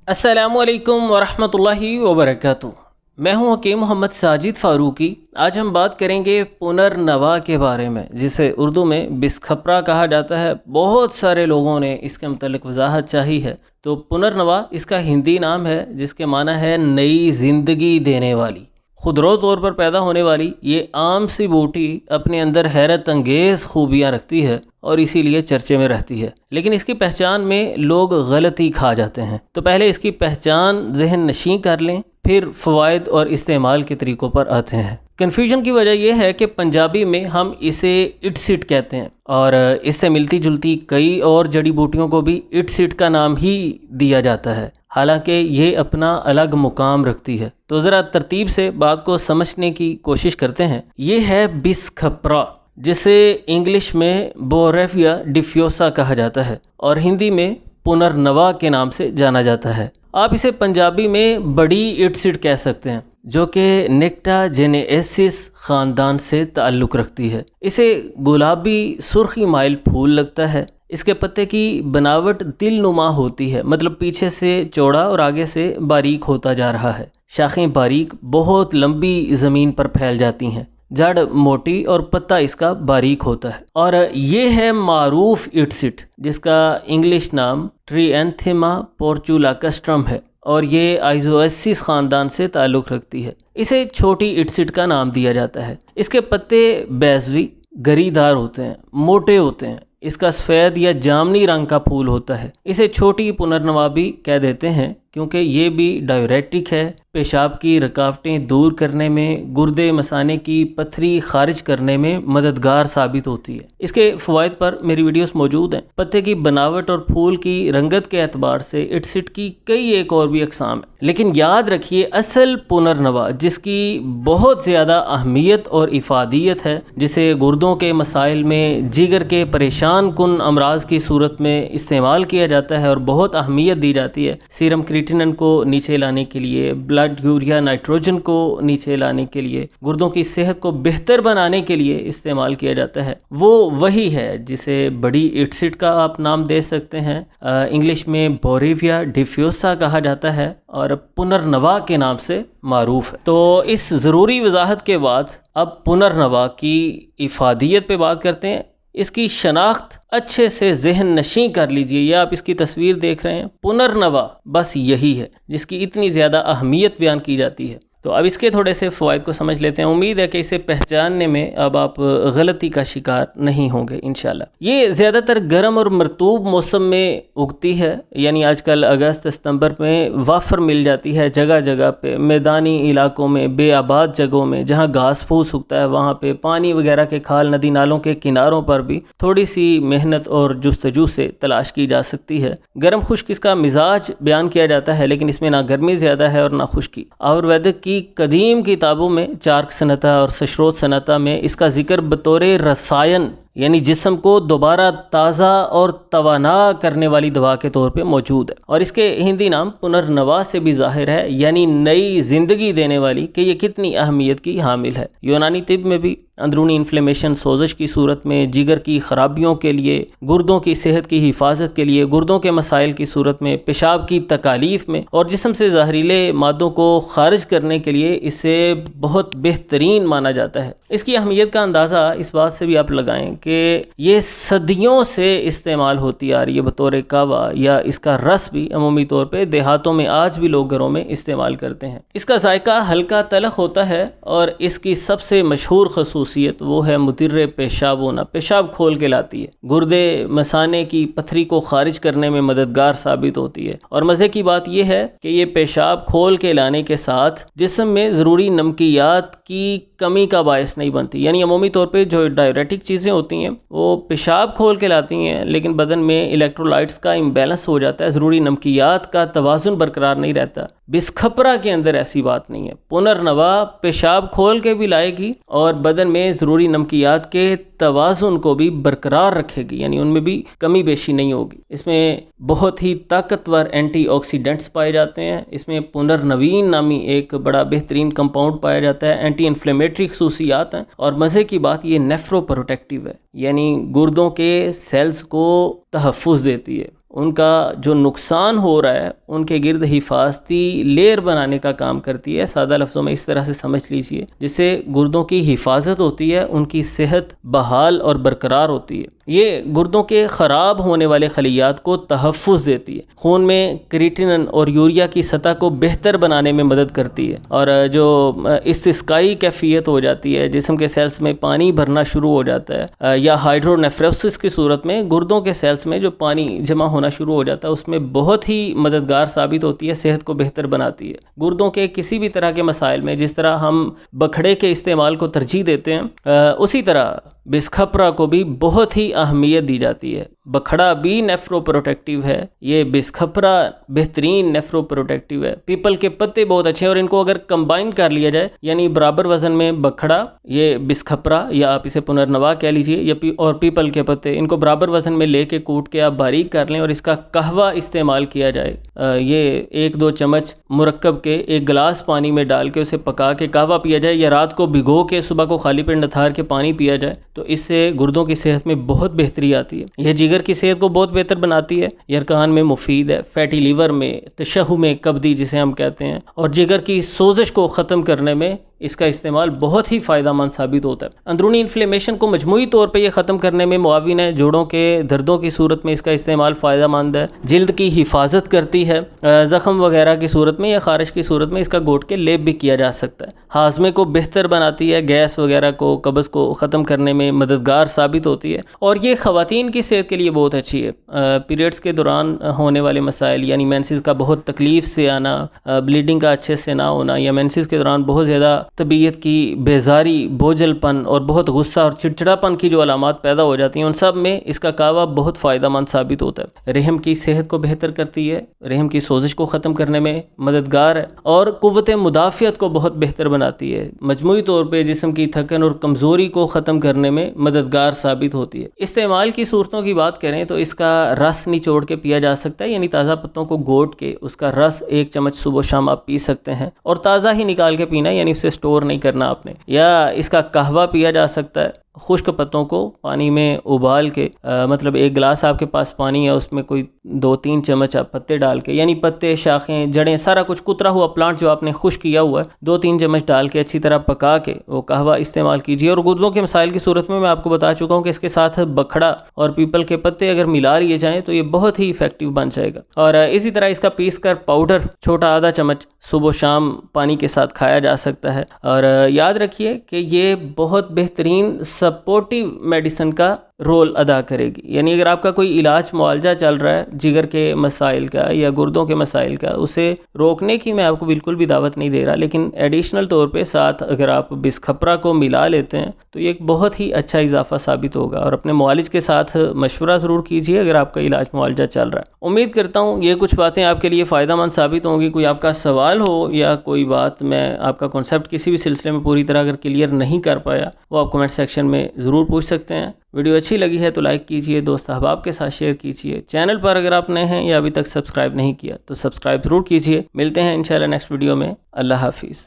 السلام علیکم ورحمۃ اللہ وبرکاتہ۔ میں ہوں حکیم محمد ساجد فاروقی۔ آج ہم بات کریں گے پنرنوا کے بارے میں، جسے اردو میں بسکھپرا کہا جاتا ہے۔ بہت سارے لوگوں نے اس کے متعلق وضاحت چاہی ہے۔ تو پنرنوا اس کا ہندی نام ہے، جس کے معنی ہے نئی زندگی دینے والی۔ خودرو طور پر پیدا ہونے والی یہ عام سی بوٹی اپنے اندر حیرت انگیز خوبیاں رکھتی ہے اور اسی لیے چرچے میں رہتی ہے، لیکن اس کی پہچان میں لوگ غلطی کھا جاتے ہیں۔ تو پہلے اس کی پہچان ذہن نشین کر لیں، پھر فوائد اور استعمال کے طریقوں پر آتے ہیں۔ کنفیوژن کی وجہ یہ ہے کہ پنجابی میں ہم اسے اٹ سٹ کہتے ہیں، اور اس سے ملتی جلتی کئی اور جڑی بوٹیوں کو بھی اٹ سٹ کا نام ہی دیا جاتا ہے، حالانکہ یہ اپنا الگ مقام رکھتی ہے۔ تو ذرا ترتیب سے بات کو سمجھنے کی کوشش کرتے ہیں۔ یہ ہے بسکھپرا، جسے انگلش میں بوریفیا ڈیفیوسا کہا جاتا ہے اور ہندی میں پنرنوا کے نام سے جانا جاتا ہے۔ آپ اسے پنجابی میں بڑی اٹ سٹ کہہ سکتے ہیں، جو کہ نیکٹا جینیسس خاندان سے تعلق رکھتی ہے۔ اسے گلابی سرخی مائل پھول لگتا ہے۔ اس کے پتے کی بناوٹ دل نما ہوتی ہے، مطلب پیچھے سے چوڑا اور آگے سے باریک ہوتا جا رہا ہے۔ شاخیں باریک، بہت لمبی زمین پر پھیل جاتی ہیں۔ جڑ موٹی اور پتا اس کا باریک ہوتا ہے، اور یہ ہے معروف اٹ سٹ، جس کا انگلش نام ٹریانتھیما پورچولاکسٹرم ہے، اور یہ آئزویسس خاندان سے تعلق رکھتی ہے۔ اسے چھوٹی اٹ سٹ کا نام دیا جاتا ہے۔ اس کے پتے بیضوی گری دار ہوتے ہیں، موٹے ہوتے ہیں۔ اس کا سفید یا جامنی رنگ کا پھول ہوتا ہے۔ اسے چھوٹی پنرنوا بھی کہہ دیتے ہیں، کیونکہ یہ بھی ڈائیوریٹک ہے، پیشاب کی رکاوٹیں دور کرنے میں، گردے مثانے کی پتھری خارج کرنے میں مددگار ثابت ہوتی ہے۔ اس کے فوائد پر میری ویڈیوز موجود ہیں۔ پتے کی بناوٹ اور پھول کی رنگت کے اعتبار سے اٹ سٹ کی کئی ایک اور بھی اقسام ہیں، لیکن یاد رکھیے اصل پنرنوا، جس کی بہت زیادہ اہمیت اور افادیت ہے، جسے گردوں کے مسائل میں، جگر کے پریشان کن امراض کی صورت میں استعمال کیا جاتا ہے اور بہت اہمیت دی جاتی ہے۔ سیرم کریٹینن کو نیچے لانے کے لیے، بلڈ یوریا نائٹروجن کو نیچے لانے کے لیے، گردوں کی صحت کو بہتر بنانے کے لیے استعمال کیا جاتا ہے۔ وہ وہی ہے جسے بڑی اٹ سٹ کا آپ نام دے سکتے ہیں۔ انگلش میں بوریفیا ڈیفیوسا کہا جاتا ہے اور پنرنوا کے نام سے معروف ہے۔ تو اس ضروری وضاحت کے بعد اب پنرنوا کی افادیت پہ بات کرتے ہیں۔ اس کی شناخت اچھے سے ذہن نشین کر لیجئے۔ یہ آپ اس کی تصویر دیکھ رہے ہیں، پنرنوا بس یہی ہے جس کی اتنی زیادہ اہمیت بیان کی جاتی ہے۔ تو اب اس کے تھوڑے سے فوائد کو سمجھ لیتے ہیں۔ امید ہے کہ اسے پہچاننے میں اب آپ غلطی کا شکار نہیں ہوں گے انشاءاللہ۔ یہ زیادہ تر گرم اور مرطوب موسم میں اگتی ہے، یعنی آج کل اگست ستمبر میں وافر مل جاتی ہے جگہ جگہ پہ، میدانی علاقوں میں، بے آباد جگہوں میں جہاں گھاس پھوس اگتا ہے، وہاں پہ پانی وغیرہ کے کھال، ندی نالوں کے کناروں پر بھی تھوڑی سی محنت اور جستجو سے تلاش کی جا سکتی ہے۔ گرم خشک اس کا مزاج بیان کیا جاتا ہے، لیکن اس میں نہ گرمی زیادہ ہے اور نہ خشکی۔ آیورویدک کی قدیم کتابوں میں، چارک سنہتا اور سشروت سنہتا میں اس کا ذکر بطور رسائن، یعنی جسم کو دوبارہ تازہ اور توانا کرنے والی دوا کے طور پہ موجود ہے، اور اس کے ہندی نام پنرنوا سے بھی ظاہر ہے، یعنی نئی زندگی دینے والی، کہ یہ کتنی اہمیت کی حامل ہے۔ یونانی طب میں بھی اندرونی انفلیمیشن، سوزش کی صورت میں، جگر کی خرابیوں کے لیے، گردوں کی صحت کی حفاظت کے لیے، گردوں کے مسائل کی صورت میں، پیشاب کی تکالیف میں، اور جسم سے زہریلے مادوں کو خارج کرنے کے لیے اسے بہت بہترین مانا جاتا ہے۔ اس کی اہمیت کا اندازہ اس بات سے بھی آپ لگائیں کہ یہ صدیوں سے استعمال ہوتی آ رہی ہے بطور کہوہ، یا اس کا رس بھی عمومی طور پہ دیہاتوں میں آج بھی لوگ گھروں میں استعمال کرتے ہیں۔ اس کا ذائقہ ہلکا تلخ ہوتا ہے، اور اس کی سب سے مشہور خصوصیت وہ ہے مدر پیشاب ہونا، پیشاب کھول کے لاتی ہے، گردے مثانے کی پتھری کو خارج کرنے میں مددگار ثابت ہوتی ہے۔ اور مزے کی بات یہ ہے کہ یہ پیشاب کھول کے لانے کے ساتھ جسم میں ضروری نمکیات کی کمی کا باعث نہیں بنتی، یعنی عمومی طور پہ جو ڈائیوریٹک چیزیں ہوتی ہیں وہ پیشاب کھول کے لاتی ہیں، لیکن بدن میں الیکٹرولائٹس کا امبیلنس ہو جاتا ہے، ضروری نمکیات کا توازن برقرار نہیں رہتا۔ بسکھپرا کے اندر ایسی بات نہیں ہے۔ پنرنوا پیشاب کھول کے بھی لائے گی اور بدن میں ضروری نمکیات کے توازن کو بھی برقرار رکھے گی، یعنی ان میں بھی کمی بیشی نہیں ہوگی۔ اس میں بہت ہی طاقتور اینٹی آکسیڈنٹس پائے جاتے ہیں۔ اس میں پنرنوین نامی ایک بڑا بہترین کمپاؤنڈ پایا جاتا ہے، اینٹی انفلیمیٹری خصوصیات ہیں، اور مزے کی بات یہ نیفرو پروٹیکٹیو ہے، یعنی گردوں کے سیلز کو تحفظ دیتی ہے، ان کا جو نقصان ہو رہا ہے ان کے گرد حفاظتی لیئر بنانے کا کام کرتی ہے. سادہ لفظوں میں اس طرح سے سمجھ لیجئے، جس سے گردوں کی حفاظت ہوتی ہے، ان کی صحت بحال اور برقرار ہوتی ہے. یہ گردوں کے خراب ہونے والے خلیات کو تحفظ دیتی ہے، خون میں کریٹینن اور یوریا کی سطح کو بہتر بنانے میں مدد کرتی ہے، اور جو استسقائی کیفیت ہو جاتی ہے، جسم کے سیلز میں پانی بھرنا شروع ہو جاتا ہے، یا ہائیڈرونیفروسس کی صورت میں گردوں کے سیلز میں جو پانی جمع ہونا شروع ہو جاتا ہے، اس میں بہت ہی مددگار ثابت ہوتی ہے، صحت کو بہتر بناتی ہے. گردوں کے کسی بھی طرح کے مسائل میں جس طرح ہم بکھڑے کے استعمال کو ترجیح دیتے ہیں، اسی طرح بس کھپرا کو بھی بہت ہی اہمیت دی جاتی ہے. بکھڑا بھی نیفرو پروٹیکٹیو ہے، یہ بس کھپرا بہترین نیفرو پروٹیکٹیو ہے. پیپل کے پتے بہت اچھے ہیں، اور ان کو اگر کمبائن کر لیا جائے، یعنی برابر وزن میں بکھڑا، یہ بس کھپرا یا آپ اسے پنرنوا کہہ لیجئے، اور پیپل کے پتے، ان کو برابر وزن میں لے کے کوٹ کے آپ باریک کر لیں اور اس کا قہوہ استعمال کیا جائے. یہ 1-2 چمچ مرکب کے 1 گلاس پانی میں ڈال کے اسے پکا کے قہوہ پیا جائے، یا رات کو بھگو کے صبح کو خالی پیٹ نتھار کے پانی پیا جائے، تو اس سے گردوں کی صحت میں بہت بہتری آتی ہے. یہ جگر کی صحت کو بہت بہتر بناتی ہے، یرقان میں مفید ہے، فیٹی لیور میں، تشہع میں کبدی جسے ہم کہتے ہیں، اور جگر کی سوزش کو ختم کرنے میں اس کا استعمال بہت ہی فائدہ مند ثابت ہوتا ہے. اندرونی انفلیمیشن کو مجموعی طور پہ یہ ختم کرنے میں معاون ہے. جوڑوں کے دردوں کی صورت میں اس کا استعمال فائدہ مند ہے. جلد کی حفاظت کرتی ہے، زخم وغیرہ کی صورت میں یا خارش کی صورت میں اس کا گھوٹ کے لیپ بھی کیا جا سکتا ہے. ہاضمے کو بہتر بناتی ہے، گیس وغیرہ کو، قبض کو ختم کرنے میں مددگار ثابت ہوتی ہے. اور یہ خواتین کی صحت کے لیے بہت اچھی ہے. پیریڈز کے دوران ہونے والے مسائل، یعنی مینسز کا بہت تکلیف سے آنا، بلیڈنگ کا اچھے سے نہ ہونا، یا مینسز کے دوران بہت زیادہ طبیعت کی بیزاری، بوجھل پن اور بہت غصہ اور چڑچڑا پن کی جو علامات پیدا ہو جاتی ہیں، ان سب میں اس کا قہوہ بہت فائدہ مند ثابت ہوتا ہے. رحم کی صحت کو بہتر کرتی ہے، رحم کی سوزش کو ختم کرنے میں مددگار ہے، اور قوت مدافعت کو بہت بہتر بناتی ہے. مجموعی طور پہ جسم کی تھکن اور کمزوری کو ختم کرنے میں مددگار ثابت ہوتی ہے. استعمال کی صورتوں کی بات کریں تو اس کا رس نچوڑ کے پیا جا سکتا ہے، یعنی تازہ پتوں کو گوٹ کے اس کا رس 1 چمچ صبح و شام آپ پی سکتے ہیں، اور تازہ ہی نکال کے پینا، یعنی اسے سٹور نہیں کرنا آپ نے. یا اس کا قہوہ پیا جا سکتا ہے، خشک پتوں کو پانی میں ابال کے، مطلب 1 گلاس آپ کے پاس پانی ہے، اس میں کوئی 2-3 چمچ آپ پتے ڈال کے، یعنی پتے، شاخیں، جڑیں، سارا کچھ کترا ہوا پلانٹ جو آپ نے خشک کیا ہوا ہے، 2-3 چمچ ڈال کے اچھی طرح پکا کے وہ قہوہ استعمال کیجیے. اور گردوں کے مسائل کی صورت میں آپ کو بتا چکا ہوں کہ اس کے ساتھ بکھڑا اور پیپل کے پتے اگر ملا لیے جائیں تو یہ بہت ہی ایفیکٹو بن جائے گا. اور اسی طرح اس کا پیس کر پاؤڈر چھوٹا آدھا چمچ صبح و شام پانی کے ساتھ کھایا جا سکتا ہے. اور یاد رکھیے کہ یہ بہت بہترین سپورٹیو میڈیسن کا رول ادا کرے گی. یعنی اگر آپ کا کوئی علاج معالجہ چل رہا ہے جگر کے مسائل کا یا گردوں کے مسائل کا، اسے روکنے کی میں آپ کو بالکل بھی دعوت نہیں دے رہا، لیکن ایڈیشنل طور پہ ساتھ اگر آپ بس کھپرا کو ملا لیتے ہیں تو یہ ایک بہت ہی اچھا اضافہ ثابت ہوگا. اور اپنے معالج کے ساتھ مشورہ ضرور کیجیے اگر آپ کا علاج معالجہ چل رہا ہے. امید کرتا ہوں یہ کچھ باتیں آپ کے لیے فائدہ مند ثابت ہوں گی. کوئی آپ کا سوال ہو یا کوئی بات میں آپ کا کنسیپٹ کسی بھی سلسلے میں پوری طرح اگر کلیئر نہیں کر پایا، وہ آپ کمنٹ سیکشن میں ضرور پوچھ سکتے ہیں. ویڈیو اچھی لگی ہے تو لائک کیجئے، دوست احباب کے ساتھ شیئر کیجئے. چینل پر اگر آپ نئے ہیں یا ابھی تک سبسکرائب نہیں کیا تو سبسکرائب ضرور کیجئے. ملتے ہیں انشاءاللہ نیکسٹ ویڈیو میں. اللہ حافظ.